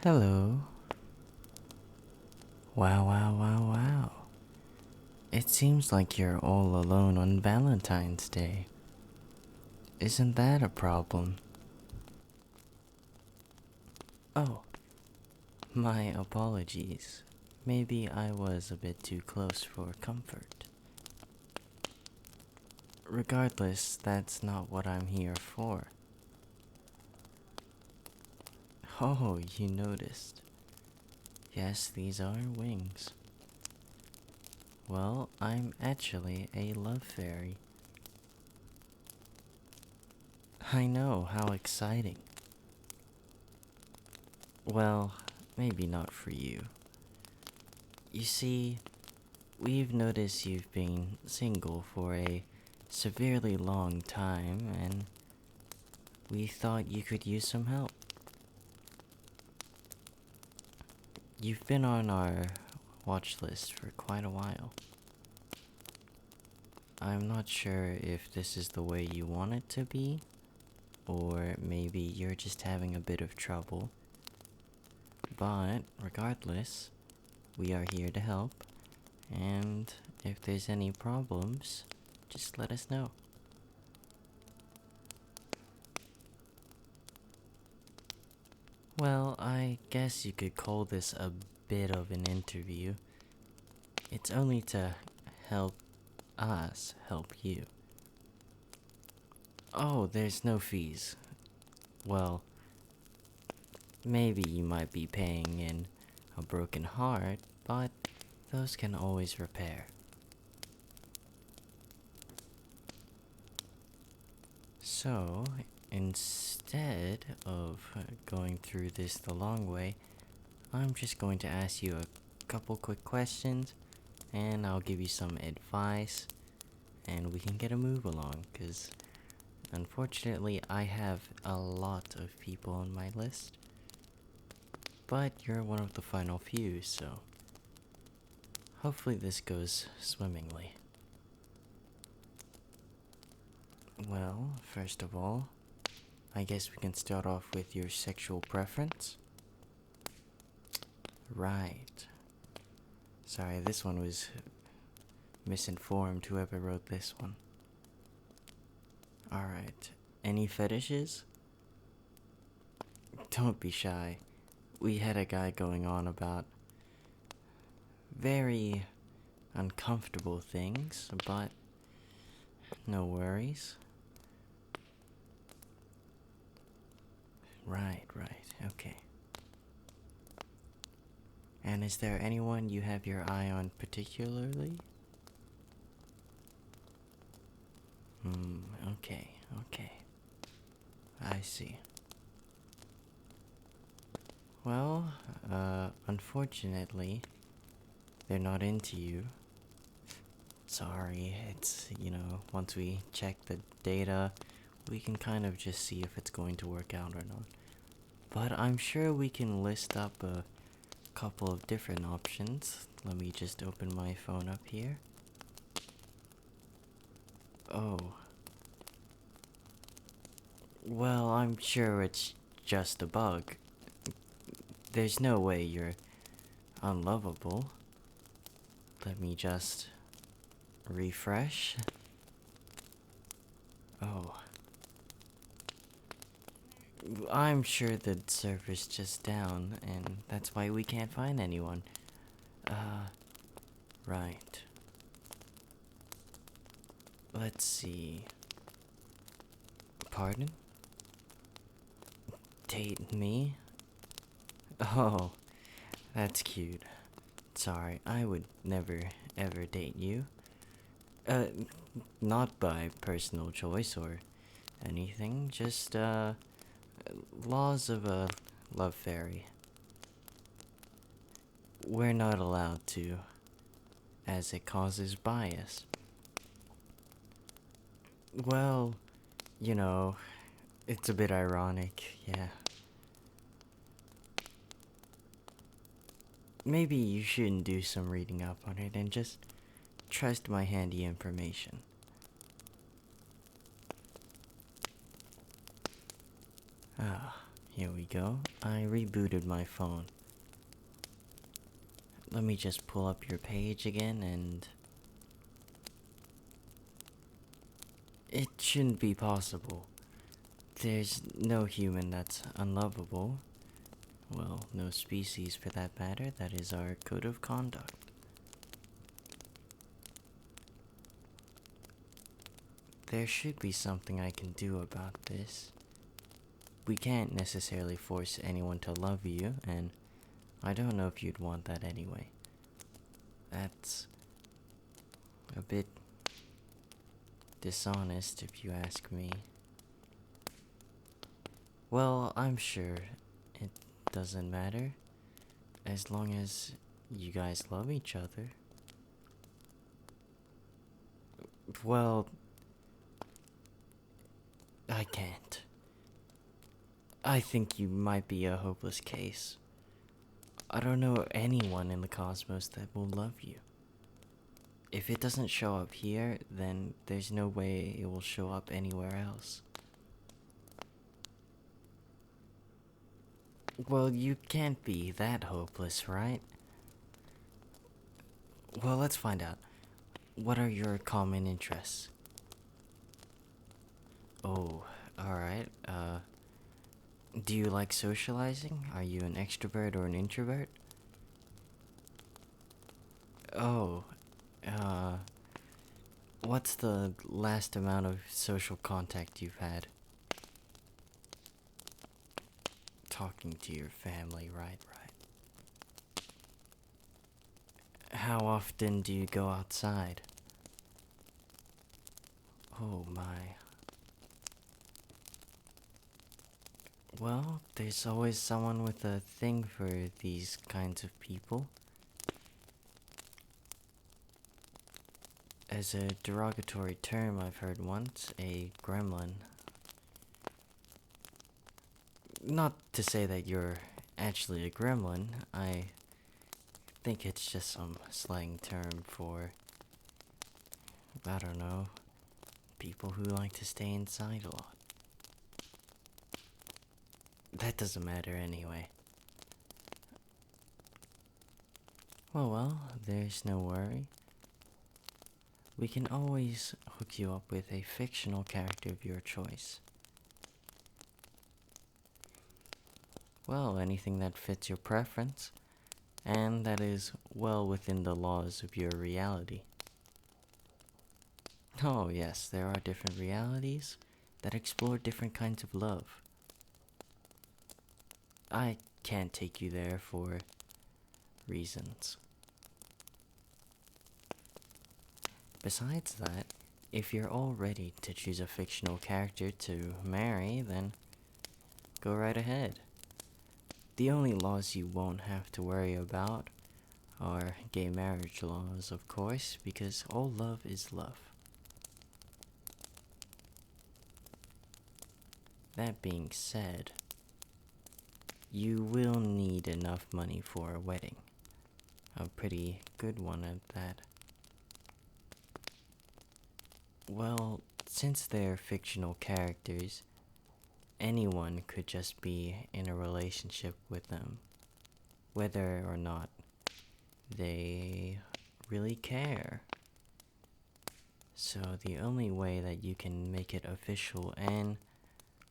Hello. Wow, wow, wow, wow. It seems like you're all alone on Valentine's Day. Isn't that a problem? Oh, my apologies. Maybe I was a bit too close for comfort. Regardless, that's not what I'm here for. Oh, you noticed. Yes, these are wings. Well, I'm actually a love fairy. I know, how exciting. Well, maybe not for you. You see, we've noticed you've been single for a severely long time, and we thought you could use some help. You've been on our watch list for quite a while. I'm not sure if this is the way you want it to be, or maybe you're just having a bit of trouble. But regardless, we are here to help, and if there's any problems, just let us know. Well, I guess you could call this a bit of an interview. It's only to help us help you. Oh, there's no fees. Well, maybe you might be paying in a broken heart, but those can always repair. So, instead of going through this the long way, I'm just going to ask you a couple quick questions, and I'll give you some advice, and we can get a move along, because unfortunately I have a lot of people on my list, but you're one of the final few, so hopefully this goes swimmingly. Well, first of all, I guess we can start off with your sexual preference. Right. Sorry, this one was misinformed, whoever wrote this one. Alright. Any fetishes? Don't be shy. We had a guy going on about very uncomfortable things, but no worries. Right, okay. And is there anyone you have your eye on particularly? Okay, okay. I see. Well, unfortunately, they're not into you. Sorry, once we check the data, we can kind of just see if it's going to work out or not. But I'm sure we can list up a couple of different options. Let me just open my phone up here. Oh. Well, I'm sure it's just a bug. There's no way you're unlovable. Let me just refresh. Oh. I'm sure the server's just down, and that's why we can't find anyone. Right. Let's see. Pardon? Date me? Oh, that's cute. Sorry, I would never ever date you. Uh, Not by personal choice or anything, just, laws of a love fairy. We're not allowed to, as it causes bias. Well, you know, it's a bit ironic, yeah. Maybe you shouldn't do some reading up on it and just trust my handy information. Ah, Here we go. I rebooted my phone. Let me just pull up your page again and... It shouldn't be possible. There's no human that's unlovable. Well, no species for that matter. That is our code of conduct. There should be something I can do about this. We can't necessarily force anyone to love you, and I don't know if you'd want that anyway. That's a bit dishonest if you ask me. Well, I'm sure it doesn't matter as long as you guys love each other. Well, I can't. I think you might be a hopeless case. I don't know anyone in the cosmos that will love you. If it doesn't show up here, then there's no way it will show up anywhere else. Well, you can't be that hopeless, right? Well, let's find out. What are your common interests? Oh, alright. Do you like socializing? Are you an extrovert or an introvert? Oh, what's the last amount of social contact you've had? Talking to your family, right. How often do you go outside? Oh my. Well, there's always someone with a thing for these kinds of people. As a derogatory term I've heard once, a gremlin. Not to say that you're actually a gremlin, I think it's just some slang term for, I don't know, people who like to stay inside a lot. That doesn't matter anyway. Well, there's no worry. We can always hook you up with a fictional character of your choice. Well, anything that fits your preference, and that is well within the laws of your reality. Oh yes, there are different realities that explore different kinds of love. I can't take you there for reasons. Besides that, if you're all ready to choose a fictional character to marry, then go right ahead. The only laws you won't have to worry about are gay marriage laws, of course, because all love is love. That being said, you will need enough money for a wedding. A pretty good one at that. Well, since they're fictional characters, anyone could just be in a relationship with them, whether or not they really care. So the only way that you can make it official and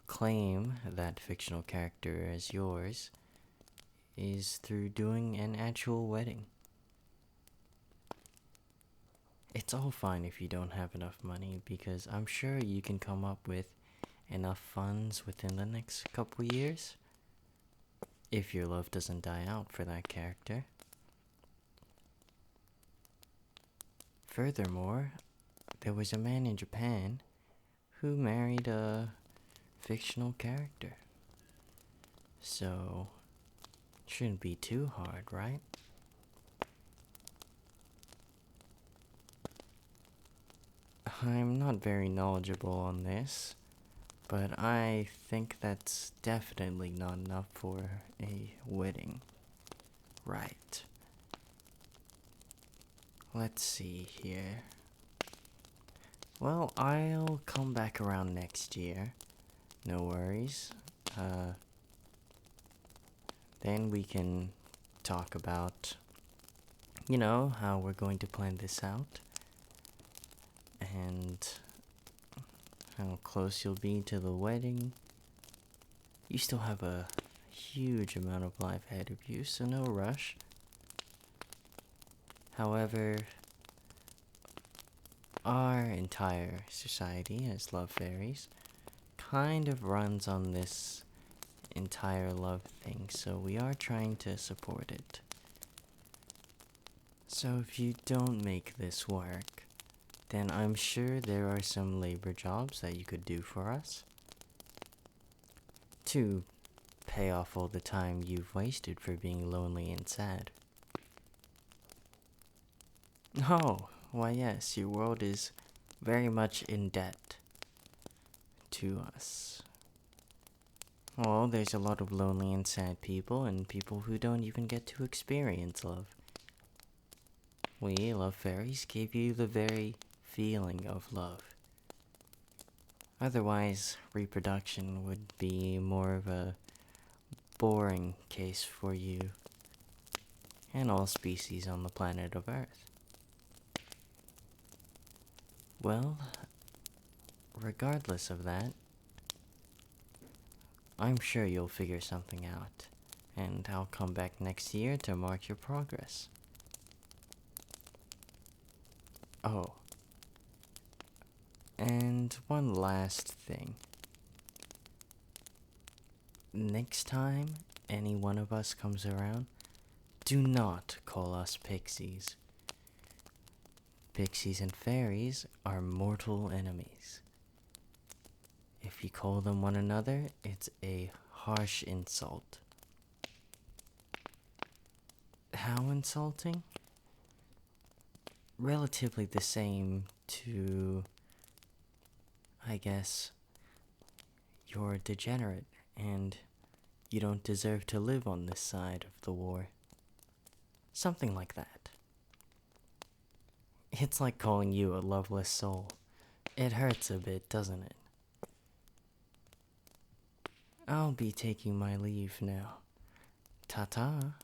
claim that fictional character as yours is through doing an actual wedding. It's all fine if you don't have enough money, because I'm sure you can come up with enough funds within the next couple years, if your love doesn't die out for that character. Furthermore, there was a man in Japan who married a fictional character. So, it shouldn't be too hard, right? I'm not very knowledgeable on this, but I think that's definitely not enough for a wedding. Right. Let's see here. Well, I'll come back around next year. No worries. Then we can talk about, how we're going to plan this out and how close you'll be to the wedding. You still have a huge amount of life ahead of you, so no rush. However, our entire society as love fairies kind of runs on this entire love thing, so we are trying to support it. So if you don't make this work, then I'm sure there are some labor jobs that you could do for us to pay off all the time you've wasted for being lonely and sad. Oh, why yes, your world is very much in debt to us. Well, there's a lot of lonely and sad people and people who don't even get to experience love. We, love fairies, gave you the very feeling of love. Otherwise, reproduction would be more of a boring case for you and all species on the planet of Earth. Well, regardless of that, I'm sure you'll figure something out, and I'll come back next year to mark your progress. Oh, and one last thing. Next time any one of us comes around, do not call us pixies. Pixies and fairies are mortal enemies. If you call them one another, it's a harsh insult. How insulting? Relatively the same to, I guess, you're degenerate and you don't deserve to live on this side of the war. Something like that. It's like calling you a loveless soul. It hurts a bit, doesn't it? I'll be taking my leave now. Ta-ta.